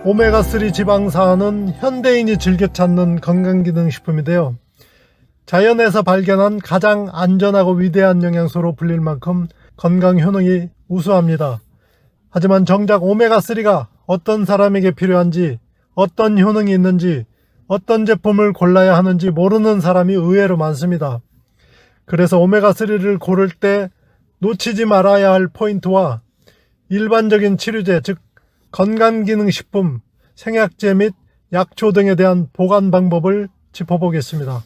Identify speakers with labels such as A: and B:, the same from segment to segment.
A: 오메가3 지방산은 현대인이 즐겨 찾는 건강기능식품인데요. 자연에서 발견한 가장 안전하고 위대한 영양소로 불릴 만큼 건강 효능이 우수합니다. 하지만 정작 오메가3가 어떤 사람에게 필요한지, 어떤 효능이 있는지, 어떤 제품을 골라야 하는지 모르는 사람이 의외로 많습니다. 그래서 오메가3를 고를 때 놓치지 말아야 할 포인트와 일반적인 치료제, 즉 건강기능식품, 생약제 및 약초 등에 대한 보관 방법을 짚어보겠습니다.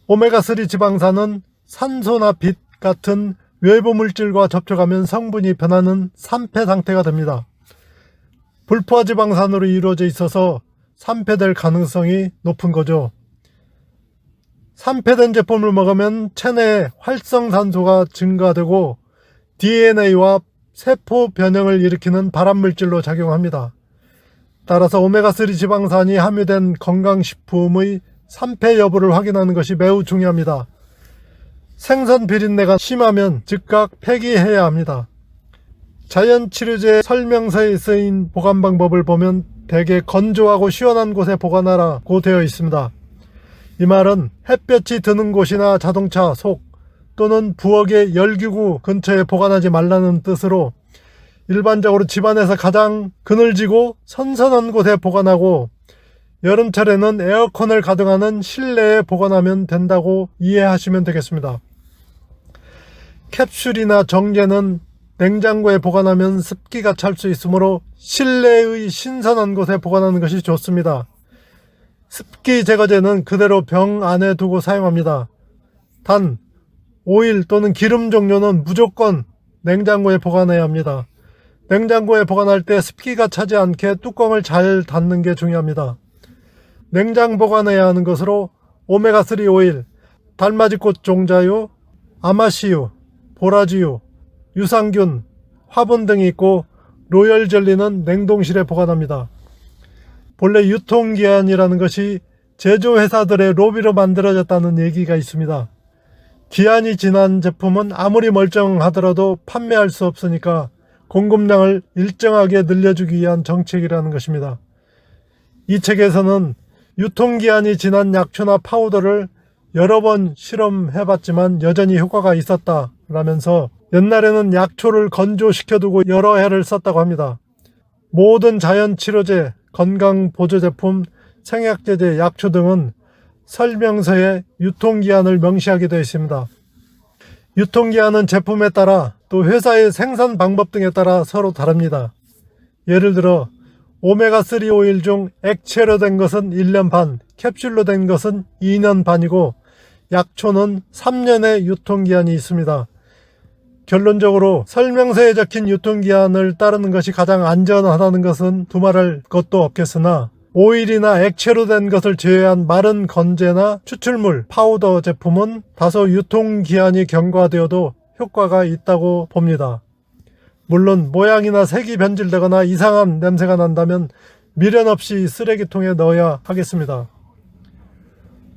A: 오메가3 지방산은 산소나 빛 같은 외부 물질과 접촉하면 성분이 변하는 산패 상태가 됩니다. 불포화 지방산으로 이루어져 있어서 산패될 가능성이 높은 거죠. 산패된 제품을 먹으면 체내에 활성산소가 증가되고 DNA와 세포 변형을 일으키는 발암물질로 작용합니다. 따라서 오메가3 지방산이 함유된 건강식품의 산패 여부를 확인하는 것이 매우 중요합니다. 생선 비린내가 심하면 즉각 폐기해야 합니다. 자연치료제 설명서에 쓰인 보관 방법을 보면 대개 건조하고 시원한 곳에 보관하라고 되어 있습니다. 이 말은 햇볕이 드는 곳이나 자동차 속 또는 부엌의 열기구 근처에 보관하지 말라는 뜻으로 일반적으로 집안에서 가장 그늘지고 선선한 곳에 보관하고 여름철에는 에어컨을 가동하는 실내에 보관하면 된다고 이해하시면 되겠습니다. 캡슐이나 정제는 냉장고에 보관하면 습기가 찰 수 있으므로 실내의 신선한 곳에 보관하는 것이 좋습니다. 습기 제거제는 그대로 병 안에 두고 사용합니다. 단, 오일 또는 기름 종류는 무조건 냉장고에 보관해야 합니다. 냉장고에 보관할 때 습기가 차지 않게 뚜껑을 잘 닫는 게 중요합니다. 냉장 보관해야 하는 것으로 오메가3 오일, 달맞이꽃 종자유, 아마씨유, 보라지유, 유산균, 화분 등이 있고 로열 젤리는 냉동실에 보관합니다. 본래 유통기한이라는 것이 제조회사들의 로비로 만들어졌다는 얘기가 있습니다. 기한이 지난 제품은 아무리 멀쩡하더라도 판매할 수 없으니까 공급량을 일정하게 늘려주기 위한 정책이라는 것입니다. 이 책에서는 유통기한이 지난 약초나 파우더를 여러 번 실험해봤지만 여전히 효과가 있었다라면서 옛날에는 약초를 건조시켜두고 여러 해를 썼다고 합니다. 모든 자연치료제, 건강보조제품, 생약제제, 약초 등은 설명서에 유통기한을 명시하게 되어 있습니다. 유통기한은 제품에 따라 또 회사의 생산 방법 등에 따라 서로 다릅니다. 예를 들어 오메가3 오일 중 액체로 된 것은 1년 반, 캡슐로 된 것은 2년 반이고 약초는 3년의 유통기한이 있습니다. 결론적으로 설명서에 적힌 유통기한을 따르는 것이 가장 안전하다는 것은 두말할 것도 없겠으나 오일이나 액체로 된 것을 제외한 마른 건제나 추출물, 파우더 제품은 다소 유통기한이 경과되어도 효과가 있다고 봅니다. 물론 모양이나 색이 변질되거나 이상한 냄새가 난다면 미련 없이 쓰레기통에 넣어야 하겠습니다.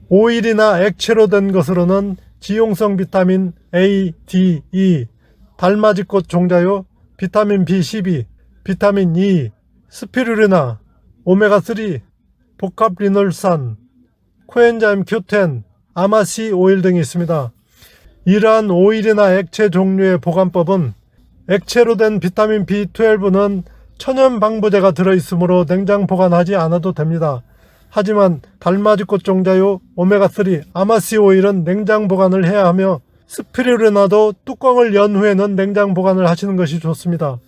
A: 오일이나 액체로 된 것으로는 지용성 비타민 A, D, E, 달맞이꽃 종자유, 비타민 B12, 비타민 E, 스피루리나, 오메가3, 복합리놀산, 코엔자임 Q10, 아마씨 오일 등이 있습니다. 이러한 오일이나 액체 종류의 보관법은 액체로 된 비타민 B12는 천연 방부제가 들어있으므로 냉장 보관하지 않아도 됩니다. 하지만 달맞이꽃 종자유, 오메가3, 아마씨 오일은 냉장 보관을 해야 하며 스피루리나도 뚜껑을 연 후에는 냉장 보관을 하시는 것이 좋습니다.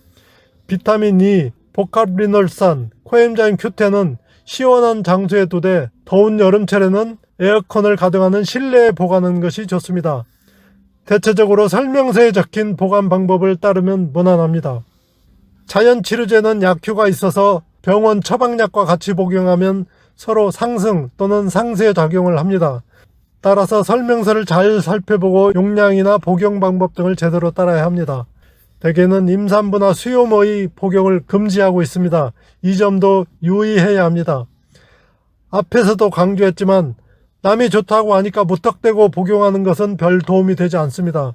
A: 비타민 E, 복합리놀산, 코엔자임 Q10은 시원한 장소에 두되 더운 여름철에는 에어컨을 가동하는 실내에 보관하는 것이 좋습니다. 대체적으로 설명서에 적힌 보관 방법을 따르면 무난합니다. 자연치료제는 약효가 있어서 병원 처방약과 같이 복용하면 서로 상승 또는 상쇄 작용을 합니다. 따라서 설명서를 잘 살펴보고 용량이나 복용 방법 등을 제대로 따라야 합니다. 대개는 임산부나 수요모의 복용을 금지하고 있습니다. 이 점도 유의해야 합니다. 앞에서도 강조했지만 남이 좋다고 하니까 무턱대고 복용하는 것은 별 도움이 되지 않습니다.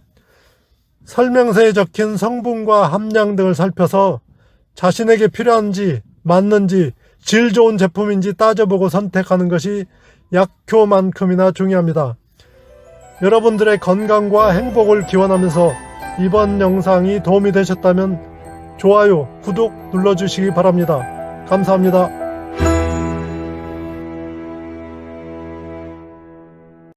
A: 설명서에 적힌 성분과 함량 등을 살펴서 자신에게 필요한지 맞는지 질 좋은 제품인지 따져보고 선택하는 것이 약효만큼이나 중요합니다. 여러분들의 건강과 행복을 기원하면서 이번 영상이 도움이 되셨다면 좋아요, 구독 눌러주시기 바랍니다. 감사합니다.